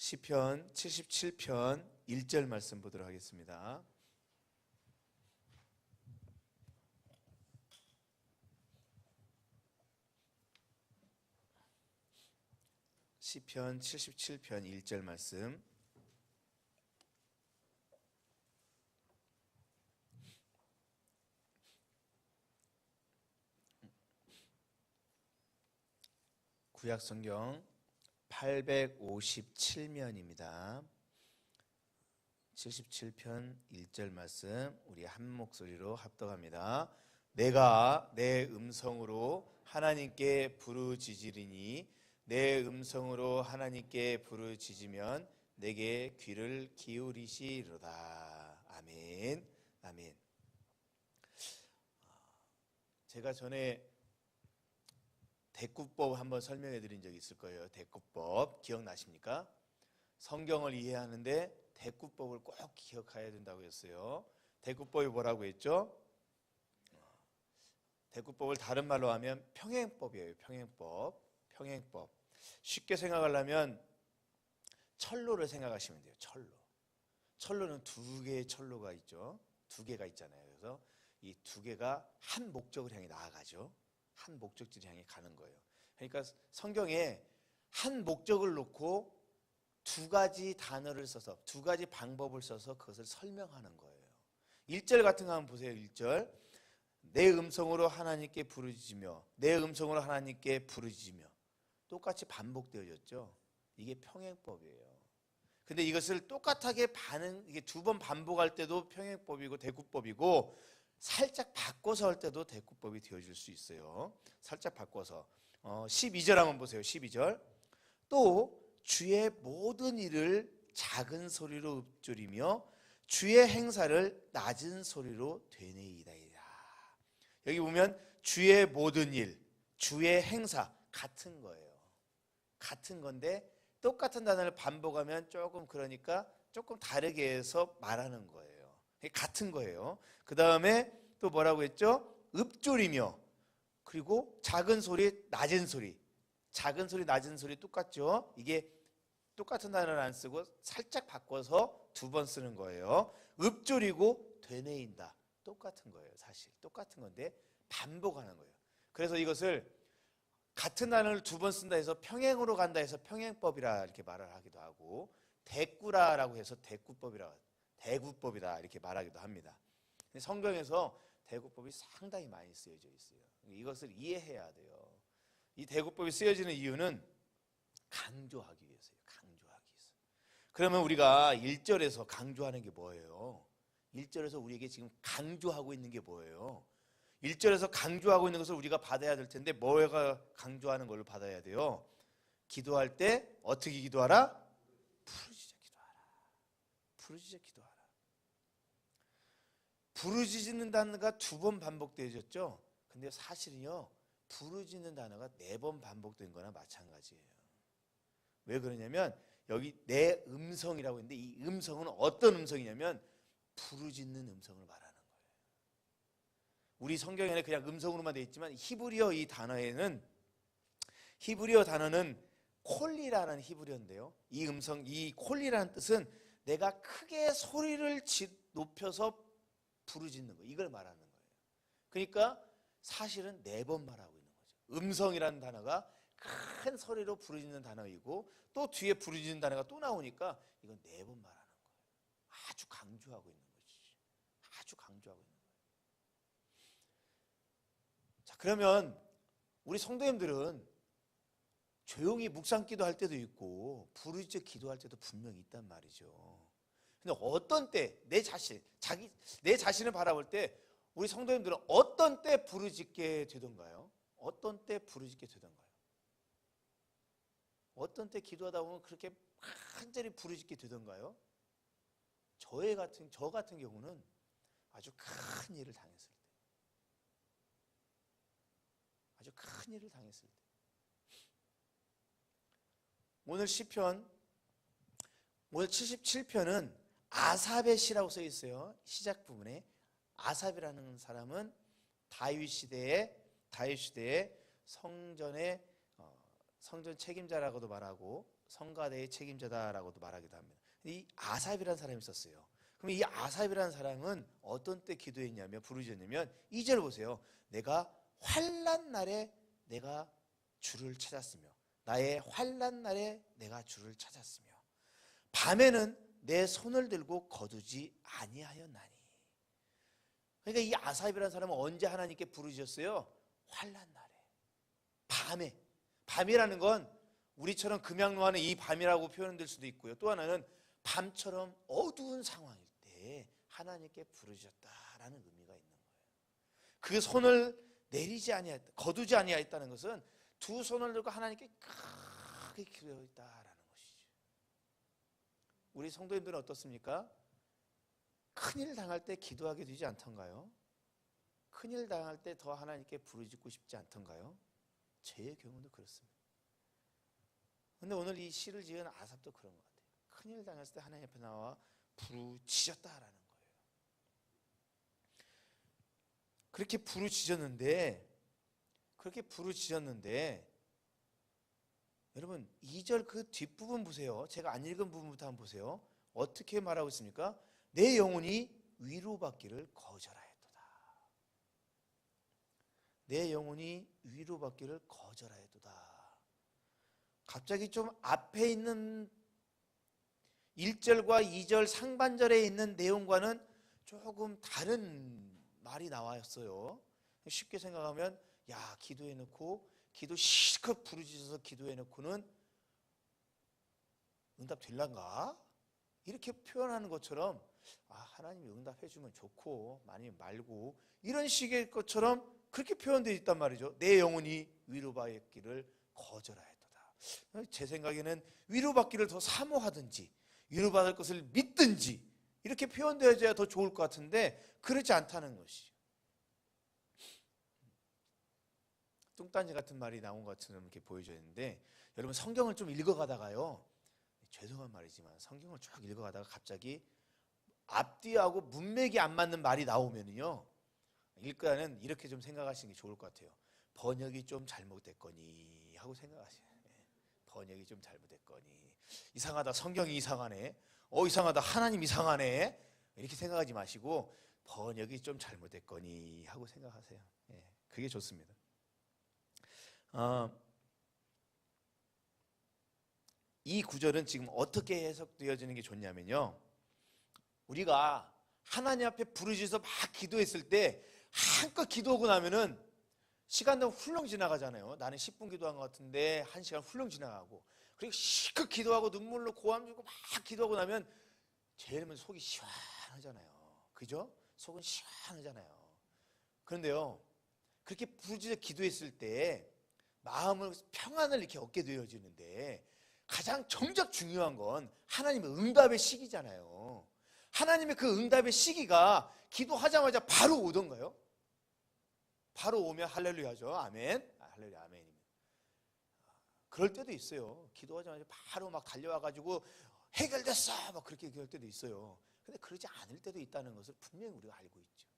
시편 77편 1절 말씀 보도록 하겠습니다. 시편 77편 1절 말씀. 구약 성경 857면입니다. 77편 1절 말씀 우리 한 목소리로 합독합니다. 내가 내 음성으로 하나님께 부르짖으리니 내 음성으로 하나님께 부르짖으면 내게 귀를 기울이시리로다. 아멘. 아멘. 제가 전에 대꾸법 한번 설명해 드린 적이 있을 거예요. 대꾸법 기억나십니까? 성경을 이해하는데 대꾸법을 꼭 기억해야 된다고 했어요. 대꾸법이 뭐라고 했죠? 대꾸법을 다른 말로 하면 평행법이에요. 평행법. 쉽게 생각하려면 철로를 생각하시면 돼요. 철로는 두 개의 철로가 있죠. 두 개가 있잖아요. 그래서 이 두 개가 한 목적을 향해 나아가죠. 한 목적지를 향해 가는 거예요. 그러니까 성경에 한 목적을 놓고 두 가지 단어를 써서 두 가지 방법을 써서 그것을 설명하는 거예요. 1절 같은 거 한번 보세요. 1절 내 음성으로 하나님께 부르짖으며 내 음성으로 하나님께 부르짖으며 똑같이 반복되어졌죠. 이게 평행법이에요. 근데 이것을 똑같하게 이게 두 번 반복할 때도 평행법이고 대꾸법이고 살짝 바꿔서 할 때도 대꾸법이 되어줄 수 있어요. 살짝 바꿔서 12절 한번 보세요. 12절 또 주의 모든 일을 작은 소리로 읊조리며 주의 행사를 낮은 소리로 되뇌이다이다. 여기 보면 주의 모든 일, 주의 행사 같은 거예요. 같은 건데 똑같은 단어를 반복하면 그러니까 조금 다르게 해서 말하는 거예요. 같은 거예요. 그 다음에 또 뭐라고 했죠? 읊조리며 그리고 작은 소리, 낮은 소리. 작은 소리, 낮은 소리 똑같죠? 이게 똑같은 단어를 안 쓰고 살짝 바꿔서 두 번 쓰는 거예요. 읊조리고 되뇌인다. 똑같은 거예요. 사실 똑같은 건데 반복하는 거예요. 그래서 이것을 같은 단어를 두 번 쓴다 해서 평행으로 간다 해서 평행법이라 이렇게 말을 하기도 하고 대꾸라라고 해서 대구법이다 이렇게 말하기도 합니다. 성경에서 대구법이 상당히 많이 쓰여져 있어요. 이것을 이해해야 돼요. 이 대구법이 쓰여지는 이유는 강조하기 위해서요. 강조하기 위해서. 그러면 우리가 1절에서 강조하는 게 뭐예요? 1절에서 우리에게 지금 강조하고 있는 게 뭐예요? 1절에서 강조하고 있는 것을 우리가 받아야 될 텐데 뭐가 강조하는 걸로 받아야 돼요? 기도할 때 어떻게 기도하라? 부르짖어 기도하라. 부르짖어 기도하라. 부르짖는 단어가 두 번 반복되어졌죠. 근데 사실은요 부르짖는 단어가 4번 반복된 거나 마찬가지예요. 왜 그러냐면 여기 내 음성이라고 했는데 이 음성은 어떤 음성이냐면 부르짖는 음성을 말하는 거예요. 우리 성경에는 그냥 음성으로만 되어 있지만 히브리어 단어는 콜리라는 히브리어인데요. 이 음성, 이 콜리라는 뜻은 내가 크게 소리를 높여서 부르짖는 거, 이걸 말하는 거예요. 그러니까 사실은 4번 말하고 있는 거죠. 음성이라는 단어가 큰 소리로 부르짖는 단어이고 또 뒤에 부르짖는 단어가 또 나오니까 이건 4번 말하는 거예요. 아주 강조하고 있는 거지. 아주 강조하고 있는 거예요. 자, 그러면 우리 성도님들은 조용히 묵상 기도할 때도 있고 부르짖어 기도할 때도 분명히 있단 말이죠. 근데 어떤 때 내 자신을 바라볼 때 우리 성도님들은 어떤 때 부르짖게 되던가요? 어떤 때 부르짖게 되던가요? 어떤 때 기도하다 보면 그렇게 간절히 부르짖게 되던가요? 저 같은 경우는 아주 큰 일을 당했을 때, 아주 큰 일을 당했을 때. 오늘 시편, 오늘 77편은 아삽의 시라고 써 있어요. 시작 부분에 아삽이라는 사람은 다윗 시대에 성전 책임자라고도 말하고 성가대의 책임자다라고도 말하기도 합니다. 이 아삽이라는 사람이 있었어요. 그럼 이 아삽이라는 사람은 어떤 때 기도했냐면 부르짖었냐면 2절 보세요. 내가 환난 날에 내가 주를 찾았으며 나의 환난 날에 내가 주를 찾았으며 밤에는 내 손을 들고 거두지 아니하였나니. 그러니까 이 아삽이라는 사람은 언제 하나님께 부르짖었어요? 환난 날에, 밤에. 밤이라는 건 우리처럼 금양로하는 이 밤이라고 표현될 수도 있고요. 또 하나는 밤처럼 어두운 상황일 때 하나님께 부르짖었다라는 의미가 있는 거예요. 그 손을 내리지 아니하였다, 거두지 아니하였다는 것은 두 손을 들고 하나님께 크게 기도했다라는 것이죠. 우리 성도님들은 어떻습니까? 큰일 당할 때 기도하게 되지 않던가요? 큰일 당할 때 더 하나님께 부르짖고 싶지 않던가요? 제 경우도 그렇습니다. 근데 오늘 이 시를 지은 아삽도 그런 것 같아요. 큰일 당했을 때 하나님 앞에 나와 부르짖었다라는 거예요. 그렇게 부르짖었는데 여러분 2절 그 뒷부분 보세요. 제가 안 읽은 부분부터 한번 보세요. 어떻게 말하고 있습니까? 내 영혼이 위로받기를 거절하였도다. 내 영혼이 위로받기를 거절하였도다. 갑자기 좀 앞에 있는 1절과 2절 상반절에 있는 내용과는 조금 다른 말이 나왔어요. 쉽게 생각하면 야, 기도해놓고 기도 실컷 부르짖어서 기도해놓고는 응답 될란가? 이렇게 표현하는 것처럼 하나님이 응답해주면 좋고 많이 말고 이런 식의 것처럼 그렇게 표현되어 있단 말이죠. 내 영혼이 위로받기를 거절하였도다. 제 생각에는 위로받기를 더 사모하든지 위로받을 것을 믿든지 이렇게 표현되어야 더 좋을 것 같은데 그렇지 않다는 것이죠. 뚱딴지 같은 말이 나온 것처럼 이렇게 보여졌는데 여러분 성경을 좀 읽어가다가요, 죄송한 말이지만 성경을 쭉 읽어가다가 갑자기 앞뒤하고 문맥이 안 맞는 말이 나오면요, 일단은 이렇게 좀 생각하시는 게 좋을 것 같아요. 번역이 좀 잘못됐거니 하고 생각하세요. 번역이 좀 잘못됐거니, 이상하다, 성경이 이상하네, 이상하다, 하나님 이상하네, 이렇게 생각하지 마시고 번역이 좀 잘못됐거니 하고 생각하세요. 그게 좋습니다. 이 구절은 지금 어떻게 해석되어지는 게 좋냐면요, 우리가 하나님 앞에 부르짖어서 막 기도했을 때 한껏 기도하고 나면은 시간도 훌렁 지나가잖아요. 나는 10분 기도한 것 같은데 1시간 훌렁 지나가고, 그리고 실컷 기도하고 눈물로 고함 주고 막 기도하고 나면 제일 먼저 속이 시원하잖아요. 그죠? 속은 시원하잖아요. 그런데요, 그렇게 부르짖어 기도했을 때 마음을 평안을 이렇게 얻게 되어지는데 가장 정작 중요한 건 하나님의 응답의 시기잖아요. 하나님의 그 응답의 시기가 기도하자마자 바로 오던가요? 바로 오면 할렐루야죠. 아멘. 할렐루야, 아멘입니다. 그럴 때도 있어요. 기도하자마자 바로 막 달려와가지고 해결됐어 막 그렇게 얘기할 때도 있어요. 근데 그러지 않을 때도 있다는 것을 분명히 우리가 알고 있죠.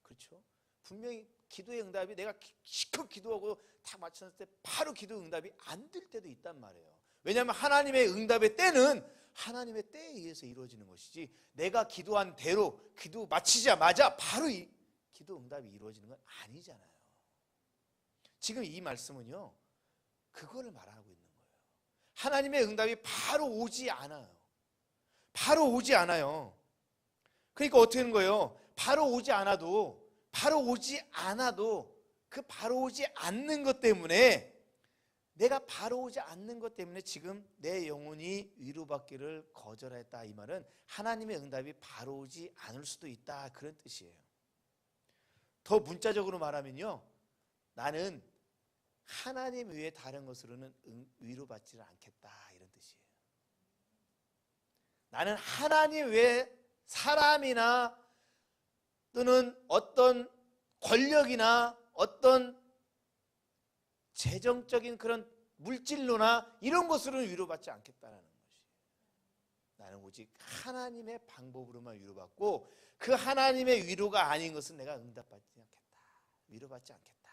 그렇죠? 분명히 기도의 응답이 내가 시컷 기도하고 딱 맞췄을 때 바로 기도 응답이 안 될 때도 있단 말이에요. 왜냐하면 하나님의 응답의 때는 하나님의 때에 의해서 이루어지는 것이지, 내가 기도한 대로 기도 마치자마자 바로 이 기도 응답이 이루어지는 건 아니잖아요. 지금 이 말씀은요, 그거를 말하고 있는 거예요. 하나님의 응답이 바로 오지 않아요. 바로 오지 않아요. 그러니까 어떻게 하는 거예요? 바로 오지 않아도 그 바로 오지 않는 것 때문에, 내가 바로 오지 않는 것 때문에 지금 내 영혼이 위로받기를 거절했다, 이 말은 하나님의 응답이 바로 오지 않을 수도 있다, 그런 뜻이에요. 더 문자적으로 말하면요, 나는 하나님 외에 다른 것으로는 위로받지를 않겠다, 이런 뜻이에요. 나는 하나님 외에 사람이나 또는 어떤 권력이나 어떤 재정적인 그런 물질로나 이런 것으로는 위로받지 않겠다라는 것이에요. 나는 오직 하나님의 방법으로만 위로받고, 그 하나님의 위로가 아닌 것은 내가 응답받지 않겠다, 위로받지 않겠다.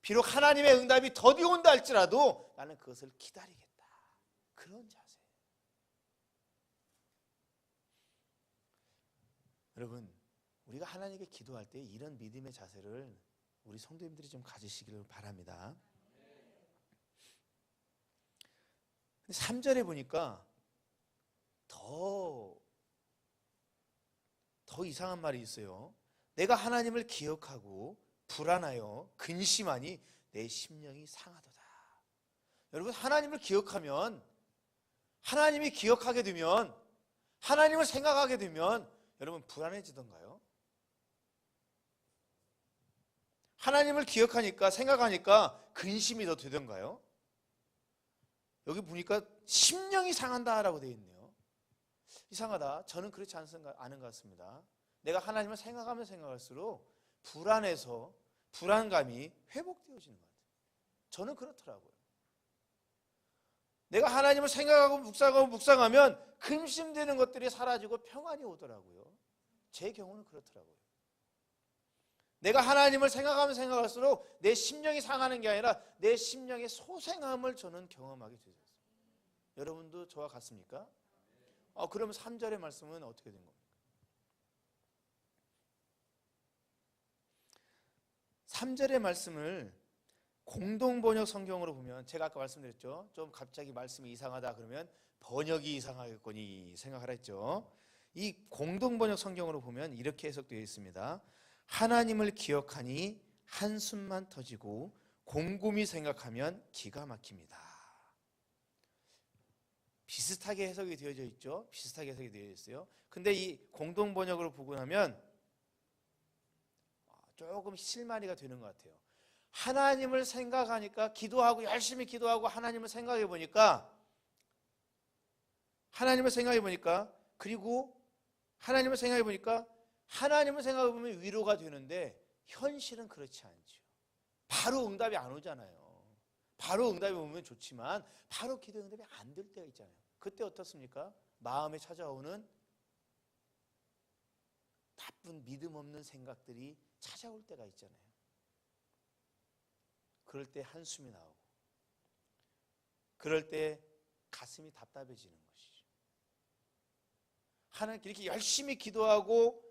비록 하나님의 응답이 더디 온다 할지라도 나는 그것을 기다리겠다. 그런 자세. 여러분, 우리가 하나님께 기도할 때 이런 믿음의 자세를 우리 성도님들이 좀 가지시기를 바랍니다. 3절에 보니까 더 이상한 말이 있어요. 내가 하나님을 기억하고 불안하여 근심하니 내 심령이 상하도다. 여러분, 하나님을 기억하면, 하나님이 기억하게 되면, 하나님을 생각하게 되면 여러분 불안해지던가요? 하나님을 기억하니까, 생각하니까 근심이 더 되던가요? 여기 보니까 심령이 상한다라고 되어 있네요. 이상하다. 저는 그렇지 않은 것 같습니다. 내가 하나님을 생각하면 생각할수록 불안해서 불안감이 회복되어지는 것 같아요. 저는 그렇더라고요. 내가 하나님을 생각하고 묵상하면 근심되는 것들이 사라지고 평안이 오더라고요. 제 경우는 그렇더라고요. 내가 하나님을 생각하면 생각할수록 내 심령이 상하는 게 아니라 내 심령의 소생함을 저는 경험하게 되었습니다. 여러분도 저와 같습니까? 그러면 3절의 말씀은 어떻게 된 겁니까? 3절의 말씀을 공동번역 성경으로 보면, 제가 아까 말씀드렸죠. 좀 갑자기 말씀이 이상하다 그러면 번역이 이상하겠거니 생각하라 했죠. 이 공동번역 성경으로 보면 이렇게 해석되어 있습니다. 하나님을 기억하니 한숨만 터지고 곰곰이 생각하면 기가 막힙니다. 비슷하게 해석이 되어져 있죠. 비슷하게 해석이 되어 있어요. 근데 이 공동번역으로 보고 나면 조금 실마리가 되는 것 같아요. 하나님을 생각하니까, 기도하고 열심히 기도하고 하나님을 생각해 보니까, 그리고 하나님을 생각해 보니까, 하나님을 생각해 보면 위로가 되는데 현실은 그렇지 않죠. 바로 응답이 안 오잖아요. 바로 응답이 오면 좋지만 바로 기도 응답이 안 될 때가 있잖아요. 그때 어떻습니까? 마음에 찾아오는 나쁜 믿음 없는 생각들이 찾아올 때가 있잖아요. 그럴 때 한숨이 나오고, 그럴 때 가슴이 답답해지는 것이죠. 하나님께 이렇게 열심히 기도하고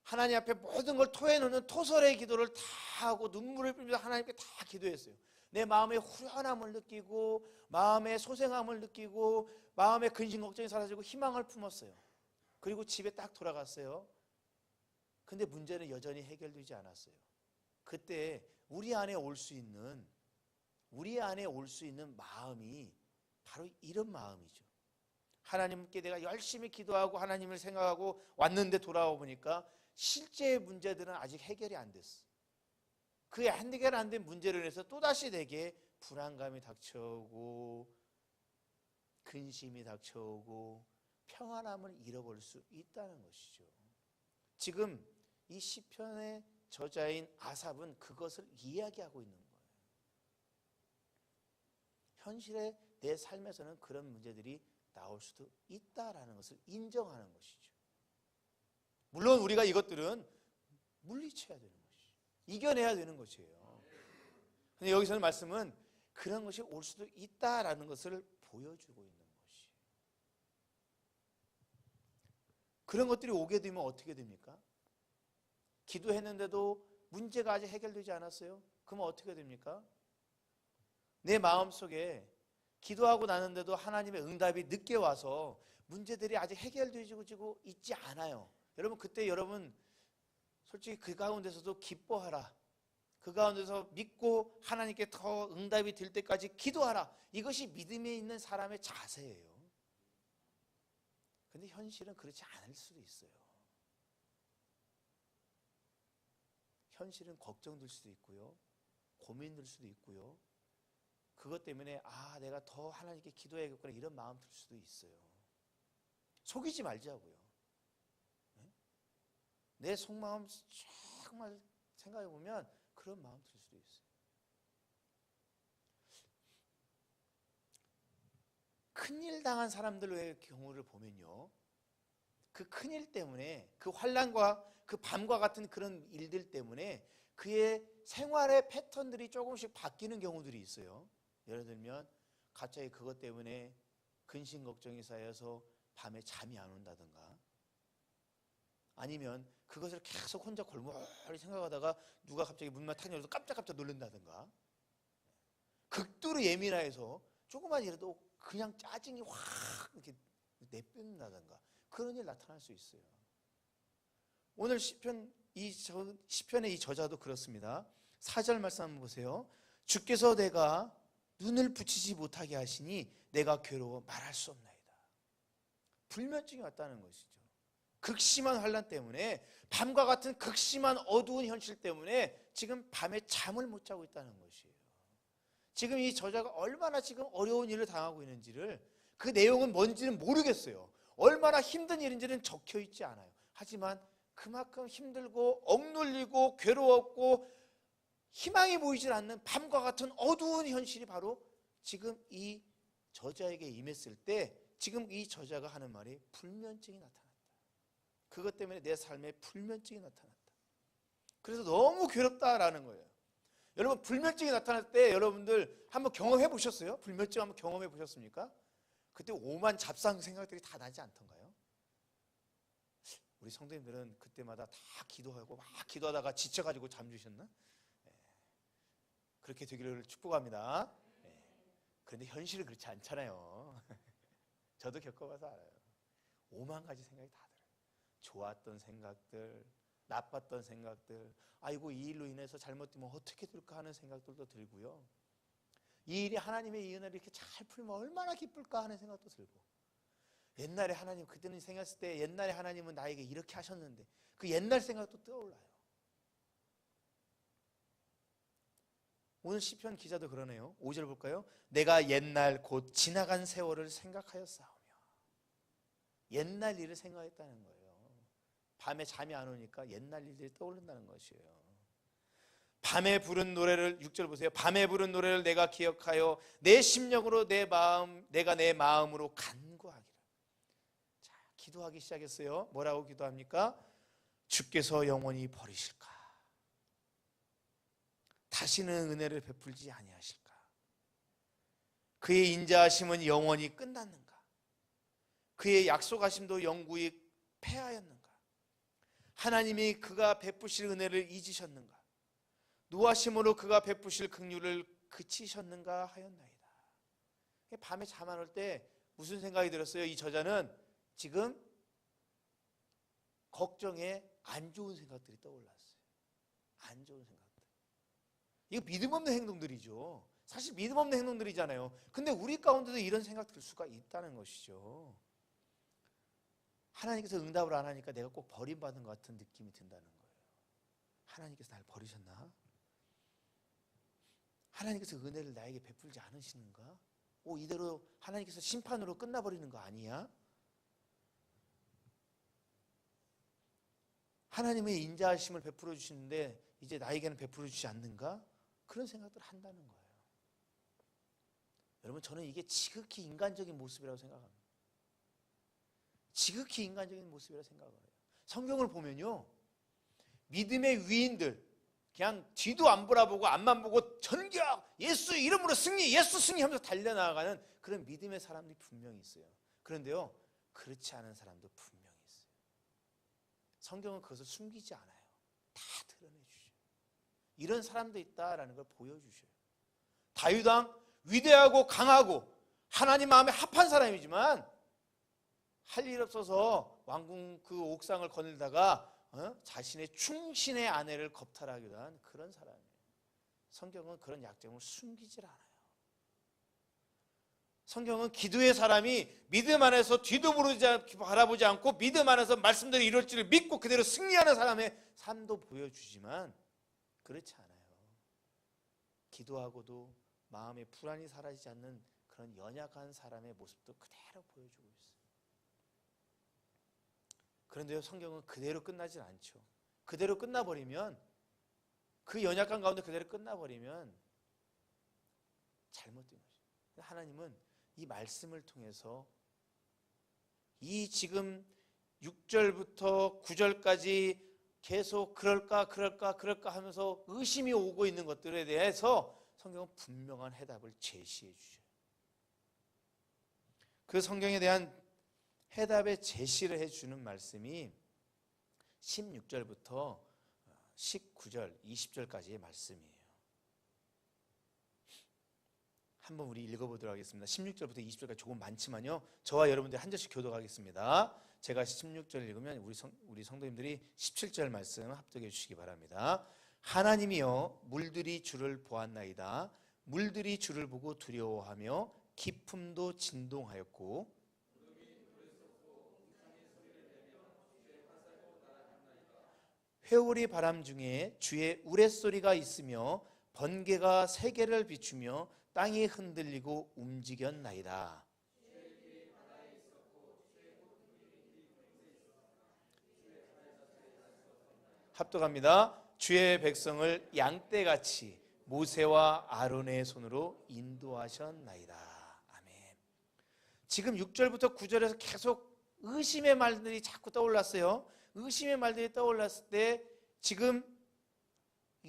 하나님 앞에 모든 걸 토해놓는 토설의 기도를 다 하고 눈물을 흘리면서 하나님께 다 기도했어요. 내 마음의 후련함을 느끼고, 마음의 소생함을 느끼고, 마음의 근심 걱정이 사라지고 희망을 품었어요. 그리고 집에 딱 돌아갔어요. 근데 문제는 여전히 해결되지 않았어요. 그때 우리 안에 올 수 있는 마음이 바로 이런 마음이죠. 하나님께 내가 열심히 기도하고 하나님을 생각하고 왔는데 돌아와 보니까 실제의 문제들은 아직 해결이 안 됐어. 그 해결 안 된 문제로 인해서 또다시 내게 불안감이 닥쳐오고 근심이 닥쳐오고 평안함을 잃어버릴 수 있다는 것이죠. 지금 이 시편의 저자인 아삽은 그것을 이야기하고 있는 거예요. 현실의 내 삶에서는 그런 문제들이 나올 수도 있다라는 것을 인정하는 것이죠. 물론 우리가 이것들은 물리쳐야 되는 것이죠. 이겨내야 되는 것이에요. 근데 여기서는 말씀은 그런 것이 올 수도 있다라는 것을 보여주고 있는 것이에요. 그런 것들이 오게 되면 어떻게 됩니까? 기도했는데도 문제가 아직 해결되지 않았어요? 그러면 어떻게 됩니까? 내 마음속에 기도하고 나는데도 하나님의 응답이 늦게 와서 문제들이 아직 해결되지고 있지 않아요. 여러분, 그때 여러분 솔직히 그 가운데서도 기뻐하라. 그 가운데서 믿고 하나님께 더 응답이 될 때까지 기도하라. 이것이 믿음에 있는 사람의 자세예요. 근데 현실은 그렇지 않을 수도 있어요. 현실은 걱정될 수도 있고요. 고민될 수도 있고요. 그것 때문에 내가 더 하나님께 기도해야겠구나 이런 마음 들 수도 있어요. 속이지 말자고요. 내 속마음 정말 생각해 보면 그런 마음 들 수도 있어요. 큰일 당한 사람들의 경우를 보면요, 그 큰일 때문에, 그 환난과 그 밤과 같은 그런 일들 때문에 그의 생활의 패턴들이 조금씩 바뀌는 경우들이 있어요. 예를 들면 갑자기 그것 때문에 근심 걱정이 쌓여서 밤에 잠이 안 온다든가, 아니면 그것을 계속 혼자 골몰이 생각하다가 누가 갑자기 문만 탁 열어서 깜짝깜짝 놀란다든가, 극도로 예민해서 조그만 일에도 그냥 짜증이 확 이렇게 내뿜는다든가, 그런 일 나타날 수 있어요. 오늘 시편의 이 저자도 그렇습니다. 4절 말씀 한번 보세요. 주께서 내가 눈을 붙이지 못하게 하시니 내가 괴로워 말할 수 없나이다. 불면증이 왔다는 것이죠. 극심한 환난 때문에, 밤과 같은 극심한 어두운 현실 때문에 지금 밤에 잠을 못 자고 있다는 것이에요. 지금 이 저자가 얼마나 지금 어려운 일을 당하고 있는지를, 그 내용은 뭔지는 모르겠어요. 얼마나 힘든 일인지는 적혀 있지 않아요. 하지만 그만큼 힘들고 억눌리고 괴로웠고 희망이 보이질 않는 밤과 같은 어두운 현실이 바로 지금 이 저자에게 임했을 때, 지금 이 저자가 하는 말이 불면증이 나타났다. 그것 때문에 내 삶에 불면증이 나타났다. 그래서 너무 괴롭다라는 거예요. 여러분, 불면증이 나타날 때 여러분들 한번 경험해 보셨어요? 불면증 한번 경험해 보셨습니까? 그때 오만 잡상 생각들이 다 나지 않던가요? 우리 성도님들은 그때마다 다 기도하고 막 기도하다가 지쳐가지고 잠드셨나? 그렇게 되기를 축복합니다. 그런데 현실은 그렇지 않잖아요. 저도 겪어봐서 알아요. 오만 가지 생각이 다 들어요. 좋았던 생각들, 나빴던 생각들, 아이고 이 일로 인해서 잘못되면 어떻게 될까 하는 생각들도 들고요. 이 일이 하나님의 이 은혜를 이렇게 잘 풀면 얼마나 기쁠까 하는 생각도 들고, 옛날에 하나님, 그때는 생각했을 때 옛날에 하나님은 나에게 이렇게 하셨는데, 그 옛날 생각도 떠올라요. 오늘 시편 기자도 그러네요. 5절 볼까요? 내가 옛날 곧 지나간 세월을 생각하였사오며. 옛날 일을 생각했다는 거예요. 밤에 잠이 안 오니까 옛날 일들이 떠오른다는 것이에요. 밤에 부른 노래를, 6절 보세요. 밤에 부른 노래를 내가 기억하여 내 심령으로 내가 내 마음으로 간구하기를. 자, 기도하기 시작했어요. 뭐라고 기도합니까? 주께서 영원히 버리실까? 다시는 은혜를 베풀지 아니하실까? 그의 인자하심은 영원히 끝났는가? 그의 약속하심도 영구히 패하였는가? 하나님이 그가 베푸실 은혜를 잊으셨는가? 노하심으로 그가 베푸실 긍휼을 그치셨는가 하였나이다. 밤에 잠 안 올 때 무슨 생각이 들었어요? 이 저자는 지금 걱정에 안 좋은 생각들이 떠올랐어요. 안 좋은 생각들. 이거 믿음 없는 행동들이죠. 사실 믿음 없는 행동들이잖아요. 근데 우리 가운데도 이런 생각 들 수가 있다는 것이죠. 하나님께서 응답을 안 하니까 내가 꼭 버림받은 것 같은 느낌이 든다는 거예요. 하나님께서 날 버리셨나? 하나님께서 은혜를 나에게 베풀지 않으시는가? 이대로 하나님께서 심판으로 끝나버리는 거 아니야? 하나님의 인자하심을 베풀어 주시는데 이제 나에게는 베풀어 주지 않는가? 그런 생각들을 한다는 거예요. 여러분, 저는 이게 지극히 인간적인 모습이라고 생각합니다. 지극히 인간적인 모습이라고 생각을 해요. 성경을 보면요, 믿음의 위인들, 그냥 뒤도 안 돌아보고 앞만 보고 전격 예수 이름으로 승리, 예수 승리 하면서 달려나가는 그런 믿음의 사람들이 분명히 있어요. 그런데요, 그렇지 않은 사람도 분명히 있어요. 성경은 그것을 숨기지 않아요. 다 드러내주셔요. 이런 사람도 있다라는 걸 보여주셔요. 다윗 왕 위대하고 강하고 하나님 마음에 합한 사람이지만 할 일 없어서 왕궁 그 옥상을 거닐다가 자신의 충신의 아내를 겁탈하기도 한 그런 사람이에요. 성경은 그런 약점을 숨기질 않아요. 성경은 기도의 사람이 믿음 안에서 뒤도 바라보지 않고 믿음 안에서 말씀대로 이룰지를 믿고 그대로 승리하는 사람의 삶도 보여주지만 그렇지 않아요. 기도하고도 마음에 불안이 사라지지 않는 그런 연약한 사람의 모습도 그대로 보여주고 있어요. 그런데요, 성경은 그대로 끝나진 않죠. 그대로 끝나버리면, 그 연약한 가운데 그대로 끝나버리면 잘못된 거죠. 하나님은 이 말씀을 통해서 이 지금 6절부터 9절까지 계속 그럴까 하면서 의심이 오고 있는 것들에 대해서 성경은 분명한 해답을 제시해 주죠. 그 성경에 대한 해답의 제시를 해주는 말씀이 16절부터 19절, 20절까지의 말씀이에요. 한번 우리 읽어보도록 하겠습니다. 16절부터 20절까지 조금 많지만요, 저와 여러분들 한 절씩 교독하겠습니다. 제가 16절 읽으면 우리 성도님들이 17절 말씀 합독해 주시기 바랍니다. 하나님이여 물들이 주를 보았나이다. 물들이 주를 보고 두려워하며 깊음도 진동하였고 회오리 바람 중에 주의 우레소리가 있으며 번개가 세계를 비추며 땅이 흔들리고 움직였나이다. 합독합니다. 주의 백성을 양떼같이 모세와 아론의 손으로 인도하셨나이다. 아멘. 지금 6절부터 9절에서 계속 의심의 말들이 자꾸 떠올랐어요. 의심의 말들이 떠올랐을 때 지금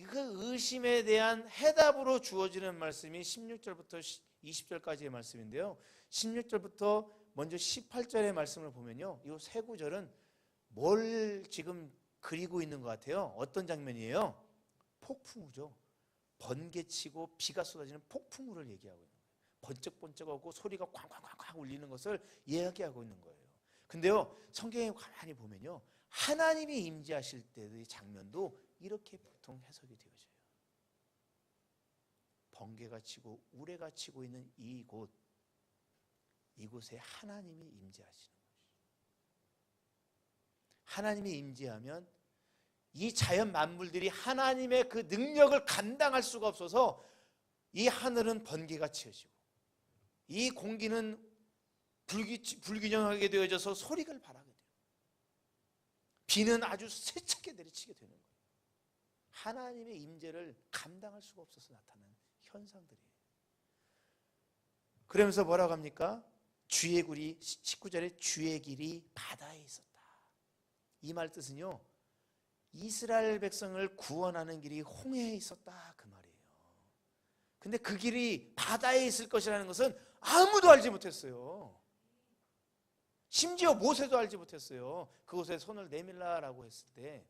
그 의심에 대한 해답으로 주어지는 말씀이 16절부터 20절까지의 말씀인데요. 16절부터 먼저 18절의 말씀을 보면요, 이 세 구절은 뭘 지금 그리고 있는 것 같아요. 어떤 장면이에요? 폭풍우죠. 번개치고 비가 쏟아지는 폭풍우를 얘기하고 있는 거예요. 번쩍번쩍하고 소리가 쾅쾅쾅쾅 울리는 것을 이야기하고 있는 거예요. 근데요, 성경에 가만히 보면요, 하나님이 임재하실 때의 장면도 이렇게 보통 해석이 되어져요. 번개가 치고 우레가 치고 있는 이곳에 하나님이 임재하시는 것이죠. 하나님이 임재하면 이 자연 만물들이 하나님의 그 능력을 감당할 수가 없어서 이 하늘은 번개가 치어지고 이 공기는 불균형하게 되어져서 소리를 발하게 돼요. 비는 아주 세차게 내리치게 되는 거예요. 하나님의 임재를 감당할 수가 없어서 나타나는 현상들이에요. 그러면서 뭐라고 합니까? 주의 길이, 19절에 주의 길이 바다에 있었다. 이 말 뜻은요, 이스라엘 백성을 구원하는 길이 홍해에 있었다, 그 말이에요. 근데 그 길이 바다에 있을 것이라는 것은 아무도 알지 못했어요. 심지어 모세도 알지 못했어요. 그곳에 손을 내밀라라고 했을 때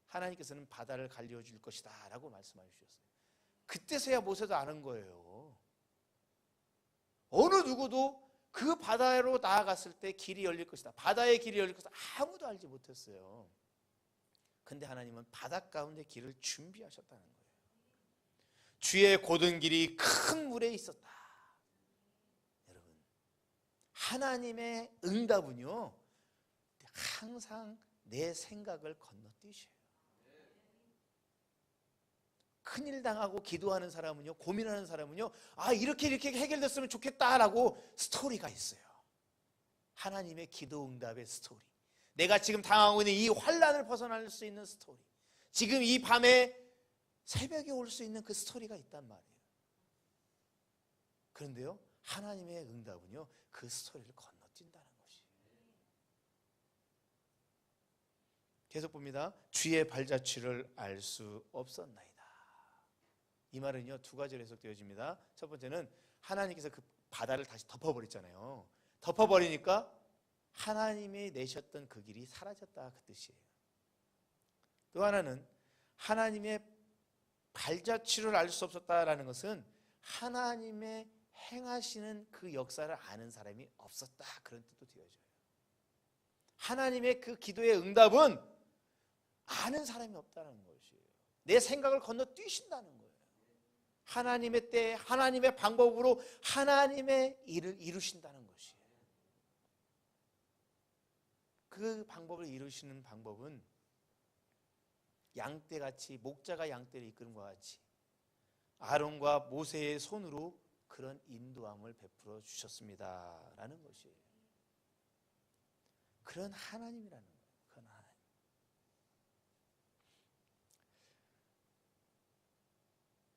하나님께서는 바다를 갈려 줄 것이다 라고 말씀해 주셨어요. 그때서야 모세도 아는 거예요. 어느 누구도 그 바다로 나아갔을 때 길이 열릴 것이다, 바다의 길이 열릴 것이다, 아무도 알지 못했어요. 근데 하나님은 바다 가운데 길을 준비하셨다는 거예요. 주의 곧은 길이 큰 물에 있었다. 여러분, 하나님의 응답은요, 항상 내 생각을 건너뛰셔요. 큰일 당하고 기도하는 사람은요, 고민하는 사람은요, 이렇게 해결됐으면 좋겠다라고 스토리가 있어요. 하나님의 기도 응답의 스토리, 내가 지금 당하고 있는 이 환난을 벗어날 수 있는 스토리, 지금 이 밤에 새벽에 올 수 있는 그 스토리가 있단 말이에요. 그런데요, 하나님의 응답은요, 그 스토리를 건너뛴다는 것이에요. 계속 봅니다. 주의 발자취를 알 수 없었나이다. 이 말은요, 두 가지로 해석되어집니다. 첫 번째는 하나님께서 그 바다를 다시 덮어버렸잖아요. 덮어버리니까 하나님이 내셨던 그 길이 사라졌다, 그 뜻이에요. 또 하나는 하나님의 발자취를 알 수 없었다라는 것은 하나님의 행하시는 그 역사를 아는 사람이 없었다, 그런 뜻도 되어져요. 하나님의 그 기도의 응답은 아는 사람이 없다는 것이에요. 내 생각을 건너뛰신다는 거예요. 하나님의 때, 하나님의 방법으로 하나님의 일을 이루신다는 것이에요. 그 방법을 이루시는 방법은 양떼같이, 목자가 양떼를 이끄는과 같이 아론과 모세의 손으로 그런 인도함을 베풀어 주셨습니다 라는 것이에요. 그런 하나님이라는 거예요. 그런 하나님.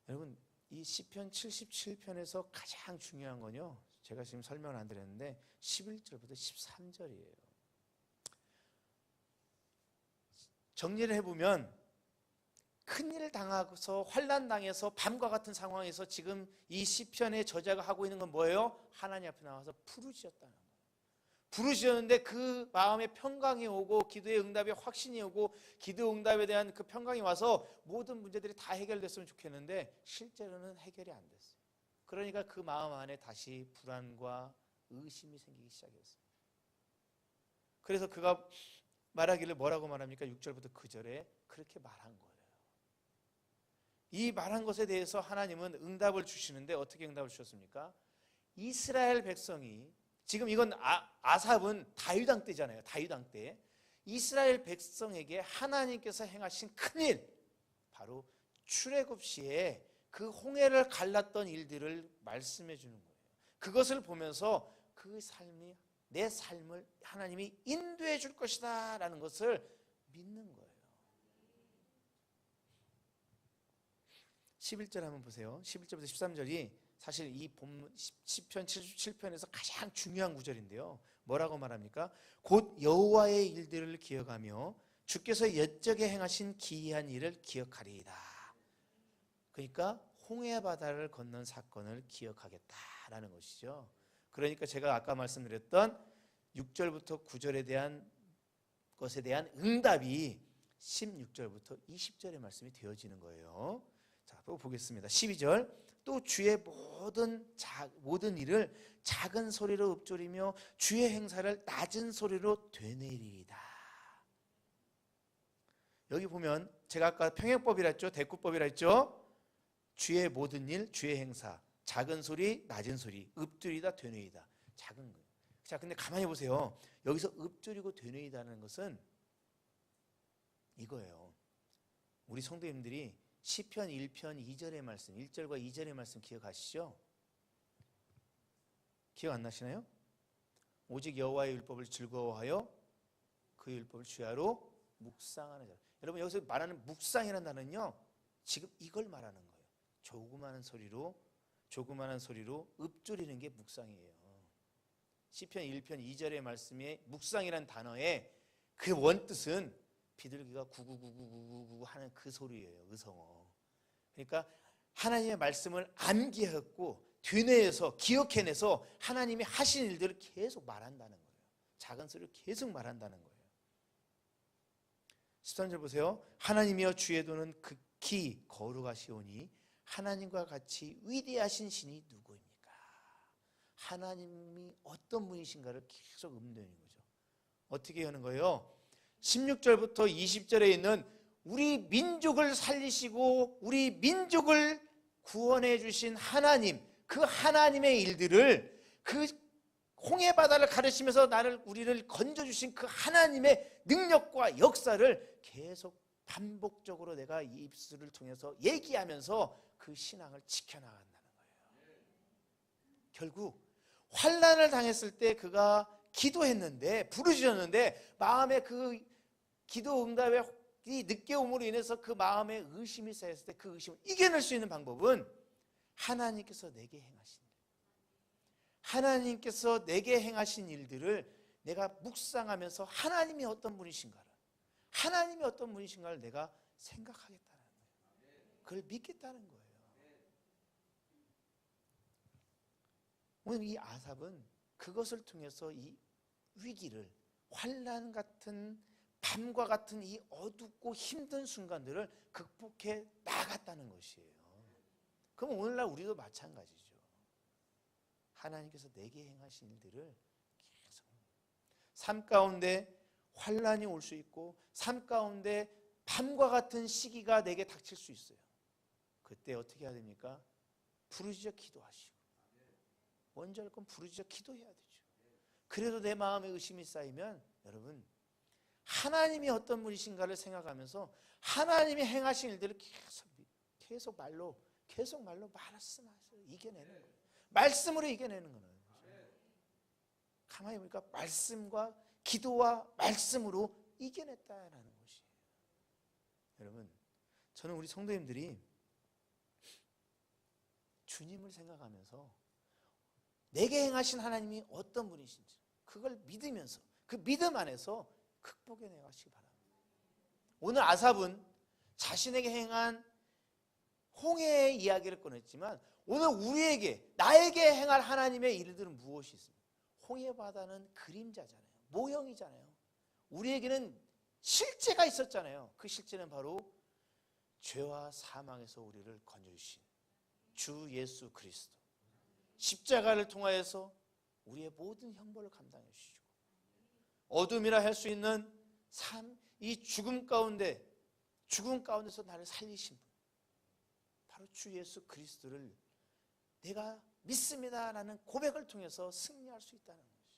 여러분, 이 시편 77편에서 가장 중요한 건요, 제가 지금 설명을 안 드렸는데 11절부터 13절이에요. 정리를 해보면 큰일 당하고서 환난 당해서 밤과 같은 상황에서 지금 이 시편의 저자가 하고 있는 건 뭐예요? 하나님 앞에 나와서 부르짖었다는 거예요. 부르짖었는데 그 마음에 평강이 오고 기도의 응답에 확신이 오고 기도 응답에 대한 그 평강이 와서 모든 문제들이 다 해결됐으면 좋겠는데 실제로는 해결이 안 됐어요. 그러니까 그 마음 안에 다시 불안과 의심이 생기기 시작했어요. 그래서 그가 말하기를 뭐라고 말합니까? 6절부터 9절에 그렇게 말한 거예요. 이 말한 것에 대해서 하나님은 응답을 주시는데 어떻게 응답을 주셨습니까? 이스라엘 백성이 지금 이건 아삽은 다윗 왕 때잖아요. 다윗 왕 때 이스라엘 백성에게 하나님께서 행하신 큰일, 바로 출애굽 시에 그 홍해를 갈랐던 일들을 말씀해 주는 거예요. 그것을 보면서 그 삶이 내 삶을 하나님이 인도해 줄 것이다 라는 것을 믿는 거예요. 11절 한번 보세요. 11절부터 13절이 사실 이 본문 시편 77편에서 가장 중요한 구절인데요. 뭐라고 말합니까? 곧 여호와의 일들을 기억하며 주께서 옛적에 행하신 기이한 일을 기억하리이다. 그러니까 홍해 바다를 건넌 사건을 기억하겠다라는 것이죠. 그러니까 제가 아까 말씀드렸던 6절부터 9절에 대한 것에 대한 응답이 16절부터 20절의 말씀이 되어지는 거예요. 자, 또 보겠습니다. 12절. 또 주의 모든 일을 작은 소리로 읊조리며 주의 행사를 낮은 소리로 되뇌리이다. 여기 보면 제가 아까 평행법이라 했죠. 대꾸법이라 했죠. 주의 모든 일, 주의 행사, 작은 소리, 낮은 소리, 읊조리다, 되뇌이다. 작은 거. 자, 근데 가만히 보세요. 여기서 읊조리고 되뇌이다는 것은 이거예요. 우리 성도님들이 시편 1편 2절의 말씀, 1절과 2절의 말씀 기억하시죠? 기억 안 나시나요? 오직 여호와의 율법을 즐거워하여 그 율법을 주야로 묵상하는 자. 여러분 여기서 말하는 묵상이라는 단어는요, 지금 이걸 말하는 거예요. 조그마한 소리로 읊조리는 게 묵상이에요. 시편 1편 2절의 말씀에 묵상이라는 단어의 그 원뜻은 비둘기가 구구구구구구 하는 그 소리예요. 의성어. 그러니까 하나님의 말씀을 암기하고 되뇌어서 기억해내서 하나님이 하신 일들을 계속 말한다는 거예요. 작은 소리로 계속 말한다는 거예요. 13절 보세요. 하나님이여 주의 도는 극히 거룩하시오니 하나님과 같이 위대하신 신이 누구입니까? 하나님이 어떤 분이신가를 계속 읊는 거죠. 어떻게 하는 거예요? 16절부터 20절에 있는 우리 민족을 살리시고 우리 민족을 구원해 주신 하나님, 그 하나님의 일들을, 그 홍해 바다를 가르치면서 우리를 건져 주신 그 하나님의 능력과 역사를 계속 반복적으로 내가 입술을 통해서 얘기하면서 그 신앙을 지켜나간다는 거예요. 결국 환난을 당했을 때 그가 기도했는데, 부르짖었는데 마음에 그 기도 응답의 늦게옴으로 인해서 그 마음에 의심이 쌓였을 때 그 의심을 이겨낼 수 있는 방법은 하나님께서 내게 행하신 일, 하나님께서 내게 행하신 일들을 내가 묵상하면서 하나님이 어떤 분이신가를, 내가 생각하겠다는 거예요. 그걸 믿겠다는 거예요. 오늘 이 아삽은 그것을 통해서 이 위기를, 환난 같은 밤과 같은 이 어둡고 힘든 순간들을 극복해 나갔다는 것이에요. 그럼 오늘날 우리도 마찬가지죠. 하나님께서 내게 행하신 일들을 계속, 삶 가운데 환난이 올 수 있고 삶 가운데 밤과 같은 시기가 내게 닥칠 수 있어요. 그때 어떻게 해야 됩니까? 부르짖어 기도하시고, 먼저 할 건 부르짖어 기도해야 되죠. 그래도 내 마음에 의심이 쌓이면 여러분, 하나님이 어떤 분이신가를 생각하면서 하나님이 행하신 일들을 계속 말로 말씀하셔서 이겨내는 거예요. 말씀으로 이겨내는 거예요. 가만히 보니까 말씀과 기도와 말씀으로 이겨냈다라는 것이에요. 여러분, 저는 우리 성도님들이 주님을 생각하면서 내게 행하신 하나님이 어떤 분이신지 그걸 믿으면서 그 믿음 안에서 극복해 나가시기 바랍니다. 오늘 아삽은 자신에게 행한 홍해의 이야기를 꺼냈지만 오늘 우리에게, 나에게 행할 하나님의 일들은 무엇이 있습니까? 홍해 바다는 그림자잖아요. 모형이잖아요. 우리에게는 실제가 있었잖아요. 그 실제는 바로 죄와 사망에서 우리를 건져주신 주 예수 그리스도, 십자가를 통하여서 우리의 모든 형벌을 감당해 주시고 어둠이라 할 수 있는 삶, 이 죽음 가운데서 나를 살리신 분, 바로 주 예수 그리스도를 내가 믿습니다라는 고백을 통해서 승리할 수 있다는 것이,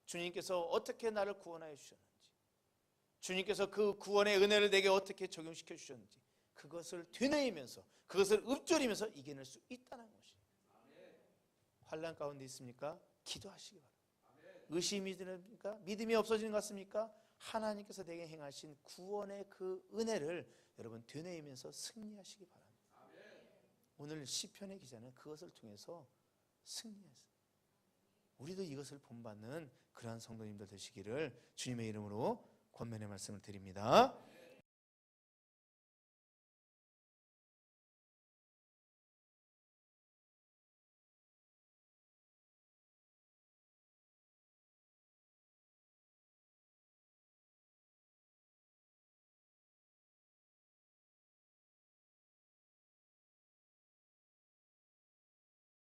주님께서 어떻게 나를 구원하여 주셨는지, 주님께서 그 구원의 은혜를 내게 어떻게 적용시켜 주셨는지, 그것을 되뇌이면서, 그것을 읊조리면서 이겨낼 수 있다는 것이. 환난 가운데 있습니까? 기도하시기 바랍니다. 의심이 드십니까? 믿음이 없어지는 것 같습니까? 하나님께서 내게 행하신 구원의 그 은혜를 여러분 되뇌이면서 승리하시기 바랍니다. 오늘 시편의 기자는 그것을 통해서 승리했어요. 우리도 이것을 본받는 그러한 성도님들 되시기를 주님의 이름으로 권면의 말씀을 드립니다.